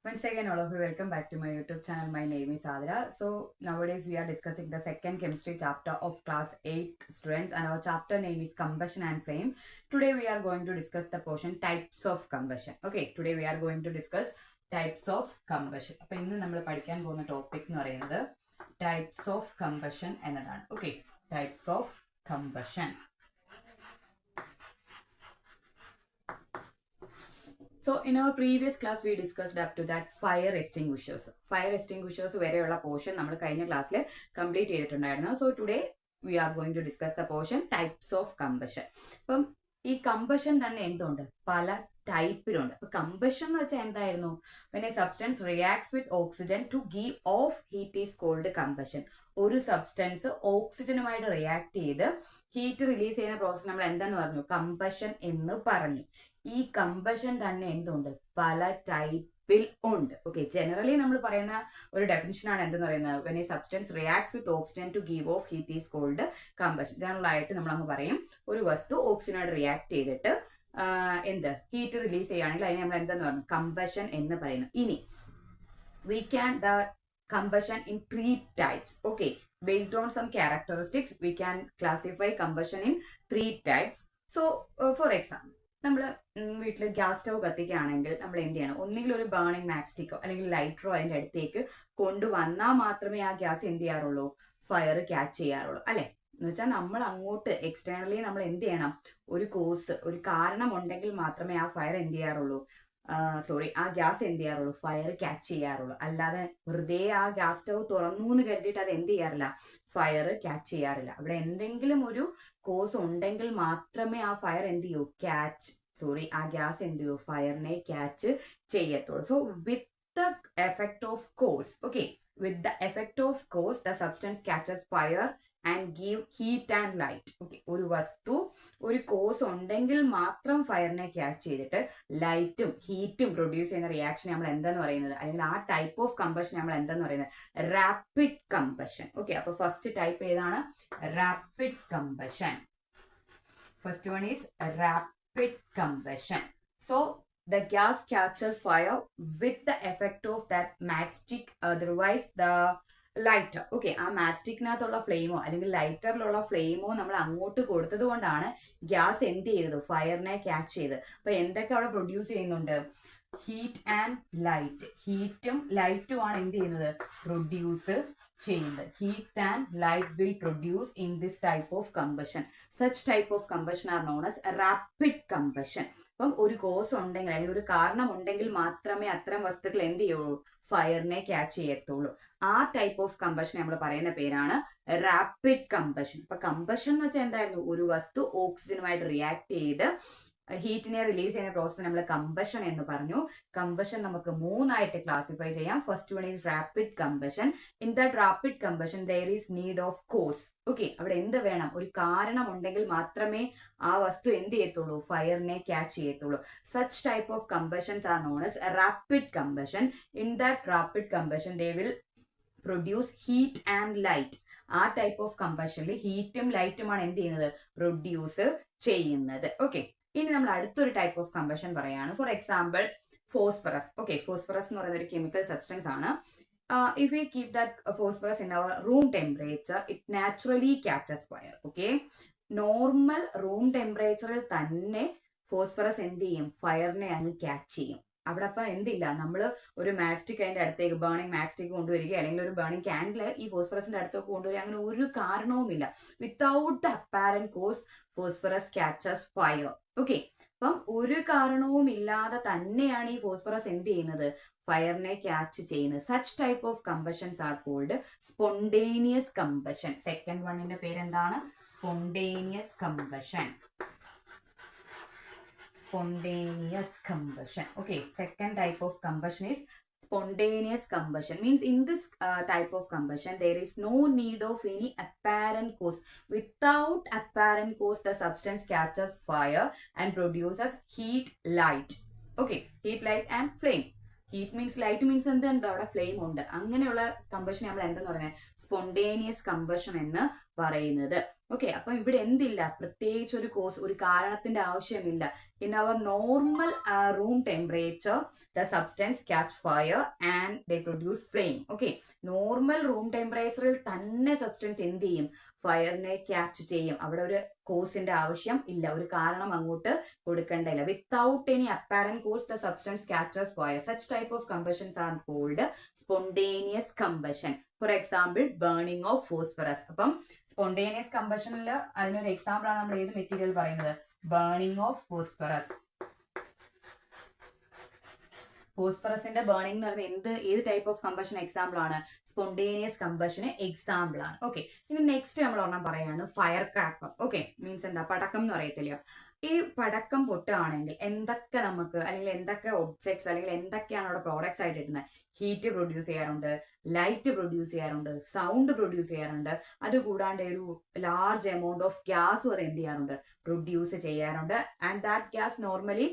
Once again, all of you, welcome back to my YouTube channel. My name is Adira. So nowadays we are discussing the second chemistry chapter of class 8 students, and our chapter name is combustion and flame. Today we are going to discuss the portion types of combustion. Okay, today we are going to discuss types of combustion. അപ്പോൾ ഇന്ന് നമ്മൾ പഠിക്കാൻ പോകുന്ന topic എന്ന് പറയുന്നത് types of combustion എന്നതാണ്. Okay, types of combustion. So in our previous class we discussed up to that fire extinguishers. Fire extinguishers വരെയുള്ള portion നമ്മൾ കഴിഞ്ഞ ക്ലാസ്സിൽ കംപ്ലീറ്റ് ചെയ്തിട്ടുണ്ടായിരുന്നു. So today we are going to discuss the portion types of combustion. അപ്പം ഈ combustion തന്നെ എന്തുണ്ട്? പല ടൈപ്പിലുണ്ട്. അപ്പൊ കമ്പഷൻ എന്ന് വെച്ചാൽ എന്തായിരുന്നു? when a substance reacts with oxygen to give off heat is called combustion. ഒരു സബ്സ്റ്റൻസ് ഓക്സിജനുമായിട്ട് റിയാക്ട് ചെയ്ത് ഹീറ്റ് റിലീസ് ചെയ്യുന്ന പ്രോസസ് നമ്മൾ എന്താന്ന് പറഞ്ഞു? കമ്പഷൻ എന്ന് പറഞ്ഞു. ഈ കമ്പഷൻ തന്നെ എന്തുണ്ട്? പല ടൈപ്പിൽ ഉണ്ട്. ഓക്കെ, ജനറലി നമ്മൾ പറയുന്ന ഒരു ഡെഫിനിഷൻ ആണ് എന്തെന്ന് പറയുന്നത്? when a substance reacts with oxygen to give off heat is called combustion. General ആയിട്ട് നമ്മൾ അങ്ങ് പറയും ഒരു വസ്തു ഓക്സിജനോട് റിയാക്ട് ചെയ്തിട്ട് എന്ത് ഹീറ്റ് റിലീസ് ചെയ്യുകയാണെങ്കിൽ അതിനെ നമ്മൾ എന്തെന്ന് പറഞ്ഞു? കമ്പഷൻ എന്ന് പറയുന്നു. ഇനി we can the combustion in 3 types. Okay, based on some characteristics we can classify combustion in 3 types. So for example, നമ്മൾ വീട്ടിൽ ഗ്യാസ് സ്റ്റവ് കത്തിക്കുകയാണെങ്കിൽ നമ്മൾ എന്ത് ചെയ്യണം? ഒന്നുകിൽ ഒരു ബേണിംഗ് മാക്സ്റ്റിക്കോ അല്ലെങ്കിൽ ലൈറ്ററോ അതിൻ്റെ അടുത്തേക്ക് കൊണ്ടുവന്നാൽ മാത്രമേ ആ ഗ്യാസ് എന്ത് ചെയ്യാറുള്ളൂ? ഫയർ ക്യാച്ച് ചെയ്യാറുള്ളൂ, അല്ലെ? എന്ന് വെച്ചാൽ നമ്മൾ അങ്ങോട്ട് എക്സ്റ്റേണലി നമ്മൾ എന്ത് ചെയ്യണം? ഒരു ഒരു കാരണം ഉണ്ടെങ്കിൽ മാത്രമേ ആ ഫയർ എന്ത് ചെയ്യാറുള്ളൂ? ആ ഗ്യാസ് എന്ത് ചെയ്യാറുള്ളൂ? ഫയർ ക്യാച്ച് ചെയ്യാറുള്ളൂ. അല്ലാതെ വെറുതെ ആ ഗ്യാസ് സ്റ്റവ് തുറന്നു എന്ന് കരുതിയിട്ട് അത് എന്ത് ചെയ്യാറില്ല? ഫയർ ക്യാച്ച് ചെയ്യാറില്ല. അവിടെ എന്തെങ്കിലും ഒരു കോസ് ഉണ്ടെങ്കിൽ മാത്രമേ ആ ഫയർ എന്ത് ചെയ്യൂ? ആ ഗ്യാസ് എന്ത് ചെയ്യൂ? ഫയറിനെ ക്യാച്ച് ചെയ്യത്തുള്ളൂ. So with the effect of course, okay, with the effect of course the substance catches fire and give heat and light. Okay, ഒരു വസ്തു ഒരു കോസ് ഉണ്ടെങ്കിൽ മാത്രം ഫയറിനെ ക്യാച്ച് ചെയ്തിട്ട് ലൈറ്റും ഹീറ്റും പ്രൊഡ്യൂസ് ചെയ്യുന്ന റിയാക്ഷൻ നമ്മൾ എന്താന്ന് പറയുന്നത്? അല്ലെങ്കിൽ ആ ടൈപ്പ് ഓഫ് കമ്പഷൻ നമ്മൾ എന്താന്ന് പറയുന്നത്? Rapid combustion. ഓക്കെ, അപ്പൊ ഫസ്റ്റ് ടൈപ്പ് ഏതാണ്? Rapid combustion. First one is rapid combustion. So the gas catches fire with the effect of that matchstick, otherwise the lighter. Okay, ആ മാറ്റ്സ്റ്റിക്കിനകത്തുള്ള ഫ്ലെയിമോ അല്ലെങ്കിൽ ലൈറ്ററിലുള്ള ഫ്ലെയിമോ നമ്മൾ അങ്ങോട്ട് കൊടുത്തത് കൊണ്ടാണ് ഗ്യാസ് എന്ത് ചെയ്തത്? ഫയറിനെ ക്യാച്ച് ചെയ്ത്. അപ്പൊ എന്തൊക്കെ അവിടെ പ്രൊഡ്യൂസ് ചെയ്യുന്നുണ്ട്? Heat and light. ഹീറ്റും ലൈറ്റും ആണ് എന്ത് ചെയ്യുന്നത്? പ്രൊഡ്യൂസ് ചെയ്യുന്നത്. Heat and light will produce in this type of combustion. Such type of combustion are known as rapid combustion. അപ്പം ഒരു കോസ് ഉണ്ടെങ്കിൽ അല്ലെങ്കിൽ ഒരു കാരണം ഉണ്ടെങ്കിൽ മാത്രമേ അത്തരം വസ്തുക്കൾ എന്ത് ചെയ്യുള്ളൂ? ഫയറിനെ ക്യാച്ച് ചെയ്യത്തുള്ളൂ. ആ ടൈപ്പ് ഓഫ് കമ്പഷൻ നമ്മൾ പറയുന്ന പേരാണ് റാപ്പിഡ് കമ്പഷൻ. അപ്പൊ കമ്പഷൻ എന്ന് വെച്ചാൽ എന്തായിരുന്നു? ഒരു വസ്തു ഓക്സിജനുമായിട്ട് റിയാക്ട് ചെയ്ത് ഹീറ്റിനെ റിലീസ് ചെയ്യുന്ന പ്രോസസ് നമ്മൾ കമ്പഷൻ എന്ന് പറഞ്ഞു. കമ്പഷൻ നമുക്ക് 3 ആയിട്ട് ക്ലാസിഫൈ ചെയ്യാം. First one is rapid combustion. In that rapid combustion there is need of cause. Okay, അവിടെ എന്ത് വേണം? ഒരു കാരണം ഉണ്ടെങ്കിൽ മാത്രമേ ആ വസ്തു എന്ത് ചെയ്യത്തുള്ളൂ? ഫയറിനെ ക്യാച്ച് ചെയ്യത്തുള്ളൂ. Such type of combustions are known as rapid combustion. In that rapid combustion they will produce heat and light. ആ ടൈപ്പ് ഓഫ് കമ്പഷനിൽ ഹീറ്റും ലൈറ്റുമാണ് എന്ത് ചെയ്യുന്നത്? പ്രൊഡ്യൂസ് ചെയ്യുന്നത്. ഓക്കെ, ഇനി നമ്മൾ അടുത്തൊരു ടൈപ്പ് ഓഫ് കമ്പഷൻ പറയാണ്. For example phosphorus. Okay, phosphorus എന്ന് പറയുന്ന ഒരു കെമിക്കൽ സബ്സ്റ്റൻസ് ആണ്. If we keep that phosphorus in our room temperature, it naturally catches fire. Okay, normal room ടെമ്പറേച്ചറിൽ തന്നെ ഫോസ്ഫറസ് എന്ത് ചെയ്യും? ഫയറിനെ അങ്ങ് ക്യാച്ച് ചെയ്യും. അവിടെ അപ്പൊ എന്തില്ല? നമ്മൾ ഒരു മാറ്റ്സ്റ്റിക് അതിന്റെ അടുത്തേക്ക് ബേണിംഗ് മാറ്റ്സ്റ്റിക് കൊണ്ടുവരിക അല്ലെങ്കിൽ ഒരു ബേണിംഗ് ക്യാൻഡിൽ ഈ ഫോസ്ഫറസിന്റെ അടുത്തേക്ക് കൊണ്ടുവരിക, അങ്ങനെ ഒരു കാരണവുമില്ല. Without the apparent cause phosphorus catches fire. Okay, അപ്പം ഒരു കാരണവും ഇല്ലാതെ തന്നെയാണ് ഈ ഫോസ്ഫറസ് എന്ത് ചെയ്യുന്നത്? ഫയറിനെ ക്യാച്ച് ചെയ്യുന്നത്. Such type of combustions are called spontaneous combustion. Second വണ്ണിന്റെ പേരെന്താണ്? Spontaneous combustion. Spontaneous combustion. Okay, second type of combustion is spontaneous combustion. Means in this type of combustion there is no need of any apparent cause. Without apparent cause the substance catches fire and produces heat, light. Okay, heat, light and flame. Heat means light means എന്തുണ്ട്? അവിടെ flame ഉണ്ട്. അങ്ങനെയുള്ള combustion നമ്മൾ എന്തെന്ന് പറയുന്നത്? Spontaneous combustion എന്ന് പറയുന്നത്. Okay, അപ്പൊ ഇവിടെ എന്തില്ല? പ്രത്യേകിച്ച് ഒരു കോസ്, ഒരു കാരണത്തിന്റെ ആവശ്യമില്ല. in our normal room temperature the substance catch fire and they produce flame. Okay, normal room ടെമ്പറേച്ചറിൽ തന്നെ സബ്സ്റ്റൻസ് എന്ത് ചെയ്യും, ഫയറിനെ ക്യാച്ച് ചെയ്യും. അവിടെ ഒരു കോസിന്റെ ആവശ്യം ഇല്ല, ഒരു കാരണം അങ്ങോട്ട് കൊടുക്കേണ്ടയില്ല. Without any apparent cause the substance catches fire. such type of combustions are called spontaneous combustion. For example burning of phosphorus. അപ്പം സ്പോണ്ടേനിയസ് കമ്പഷനിൽ അതിനൊരു എക്സാമ്പിൾ ആണ് നമ്മൾ ഏത് മെറ്റീരിയൽ പറയുന്നത്, ബേണിംഗ് ഓഫ് ഫോസ്ഫറസ്. ഫോസ്ഫറസിന്റെ ബേണിംഗ് എന്ന് പറയുന്നത് ഏത് ടൈപ്പ് ഓഫ് കമ്പഷൻ എക്സാമ്പിൾ ആണ്, സ്പോണ്ടേനിയസ് കമ്പഷന് എക്സാമ്പിൾ ആണ്. ഓക്കെ, ഇനി നെക്സ്റ്റ് നമ്മൾ ഒരെണ്ണം പറയാണ് ഫയർ ക്രാക്കർ. ഓക്കെ, മീൻസ് എന്താ, പടക്കം എന്ന് അറിയത്തില്ല. ഈ പടക്കം പൊട്ടുകയാണെങ്കിൽ എന്തൊക്കെ നമുക്ക് അല്ലെങ്കിൽ എന്തൊക്കെ ഒബ്ജക്ട്സ് അല്ലെങ്കിൽ എന്തൊക്കെയാണ് അവിടെ പ്രോഡക്ട്സ് ആയിട്ട് ഇടുന്നത്, ഹീറ്റ് പ്രൊഡ്യൂസ് ചെയ്യാറുണ്ട്, ലൈറ്റ് പ്രൊഡ്യൂസ് ചെയ്യാറുണ്ട്, സൗണ്ട് പ്രൊഡ്യൂസ് ചെയ്യാറുണ്ട്, അതുകൂടാണ്ട് ഒരു ലാർജ് എമൗണ്ട് ഓഫ് ഗ്യാസും അത് എന്ത് ചെയ്യാറുണ്ട്, പ്രൊഡ്യൂസ് ചെയ്യാറുണ്ട്. And that gas normally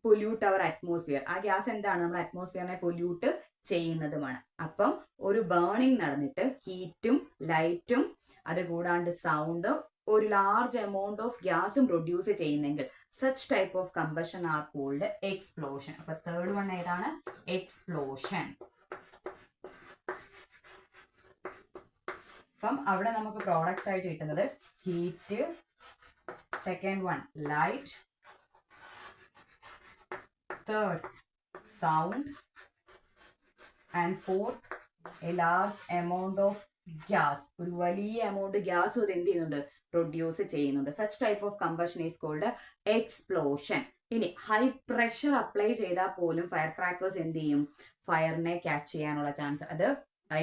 pollute our atmosphere. ആ ഗ്യാസ് എന്താണ്, നമ്മുടെ അറ്റ്മോസ്ഫിയറിനെ പൊല്യൂട്ട് ചെയ്യുന്നതുമാണ്. അപ്പം ഒരു ബേണിംഗ് നടന്നിട്ട് ഹീറ്റും ലൈറ്റും അതുകൂടാണ്ട് സൗണ്ടും ഒരു ലാർജ് എമൗണ്ട് ഓഫ് ഗ്യാസും പ്രൊഡ്യൂസ് ചെയ്യുന്നെങ്കിൽ such type of combustion are called explosion. അപ്പൊ തേർഡ് വൺ ഏതാണ്, എക്സ്പ്ലോഷൻ. അപ്പം അവിടെ നമുക്ക് പ്രോഡക്ട്സ് ആയിട്ട് കിട്ടുന്നത് heat, second one light, third sound, and fourth a large amount of gas. ഒരു വലിയ എമൗണ്ട് ഗ്യാസ് ഇത് എന്ത് ചെയ്യുന്നുണ്ട്, പ്രൊഡ്യൂസ് ചെയ്യുന്നുണ്ട്. Such type of combustion is called explosion. ഇനി ഹൈ പ്രഷർ അപ്ലൈ ചെയ്താൽ പോലും ഫയർ ക്രാക്കേഴ്സ് എന്ത് ചെയ്യും, ഫയറിനെ ക്യാച്ച് ചെയ്യാനുള്ള ചാൻസ്, അത്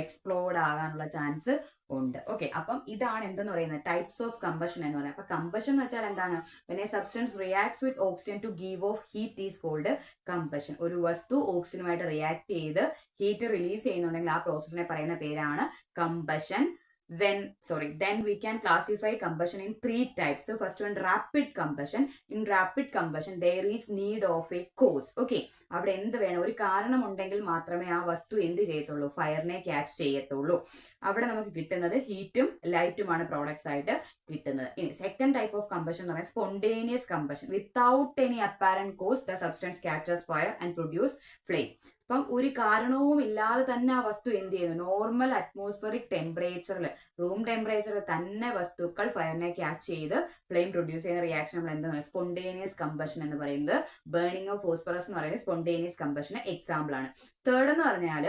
എക്സ്പ്ലോഡ് ആകാനുള്ള ചാൻസ് ഉണ്ട്. ഓക്കെ, അപ്പം ഇതാണ് എന്തെന്ന് പറയുന്നത് ടൈപ്സ് ഓഫ് കമ്പഷൻ എന്ന് പറയുന്നത്. അപ്പൊ കമ്പഷൻ എന്ന് വെച്ചാൽ എന്താണ്, when a substance reacts with oxygen to give off heat is called combustion. ഒരു വസ്തു ഓക്സിജനുമായിട്ട് റിയാക്ട് ചെയ്ത് ഹീറ്റ് റിലീസ് ചെയ്യുന്നുണ്ടെങ്കിൽ ആ പ്രോസസ്സിനെ പറയുന്ന പേരാണ് combustion. Then we can classify combustion in 3 types. So first one, rapid combustion. In rapid combustion there is need of a cause. Okay, അവിടെ എന്ത് വേണം, ഒരു കാരണം ഉണ്ടെങ്കിൽ മാത്രമേ ആ വസ്തു എന്ത് ചെയ്യത്തുള്ളൂ, ഫയറിനെ ക്യാച്ച് ചെയ്യത്തുള്ളൂ. അവിടെ നമുക്ക് കിട്ടുന്നത് ഹീറ്റും ലൈറ്റുമാണ് പ്രോഡക്ട്സ് ആയിട്ട് കിട്ടുന്നത്. ഇനി സെക്കൻഡ് ടൈപ്പ് ഓഫ് കമ്പഷൻ എന്ന് പറയുന്നത് spontaneous combustion. Without any apparent cause the substance catches fire and produce flame. അപ്പം ഒരു കാരണവും ഇല്ലാതെ തന്നെ ആ വസ്തു എന്ത് ചെയ്യുന്നു, നോർമൽ അറ്റ്മോസ്ഫിയറിക് ടെമ്പറേച്ചറിൽ റൂം ടെമ്പറേച്ചറിൽ തന്നെ വസ്തുക്കൾ ഫയറിനെ ക്യാച്ച് ചെയ്ത് ഫ്ലെയിം പ്രൊഡ്യൂസ് ചെയ്യുന്ന റിയാക്ഷൻ നമ്മൾ എന്താണ് സ്പോണ്ടേനിയസ് കമ്പഷൻ എന്ന് പറയുന്നത്. ബേണിംഗ് ഓഫ് ഫോസ്ഫറസ് എന്ന് പറയുന്നത് സ്പോണ്ടേനിയസ് കമ്പഷന് എക്സാമ്പിൾ ആണ്. തേർഡ് എന്ന് പറഞ്ഞാൽ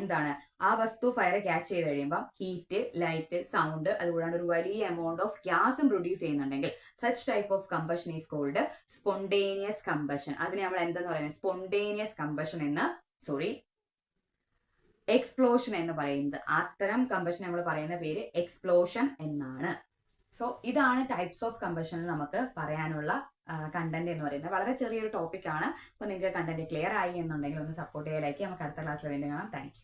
എന്താണ്, ആ വസ്തു ഫയർ ക്യാച്ച് ചെയ്ത് കഴിയുമ്പോൾ ഹീറ്റ് ലൈറ്റ് സൗണ്ട് അതുകൂടാണ്ട് ഒരു വലിയ എമൗണ്ട് ഓഫ് ഗ്യാസും പ്രൊഡ്യൂസ് ചെയ്യുന്നുണ്ടെങ്കിൽ such type of combustion is called spontaneous combustion. അതിനെ നമ്മൾ എന്തെന്ന് പറയുന്നത്, സ്പോണ്ടേനിയസ് കമ്പഷൻ എന്ന് എക്സ്പ്ലോഷൻ എന്ന് പറയുന്നത്. അത്തരം കമ്പഷൻ നമ്മൾ പറയുന്ന പേര് എക്സ്പ്ലോഷൻ എന്നാണ്. സോ ഇതാണ് ടൈപ്സ് ഓഫ് കമ്പഷനിൽ നമുക്ക് പറയാനുള്ള കണ്ടന്റ് എന്ന് പറയുന്നത്. വളരെ ചെറിയൊരു ടോപ്പിക് ആണ്. അപ്പോൾ നിങ്ങൾക്ക് കണ്ടന്റ് ക്ലിയർ ആയി എന്നുണ്ടെങ്കിൽ ഒന്ന് സപ്പോർട്ട് ചെയ്യാൻ, നമുക്ക് അടുത്ത ക്ലാസ്സിൽ വീണ്ടും കാണാം. Thank you.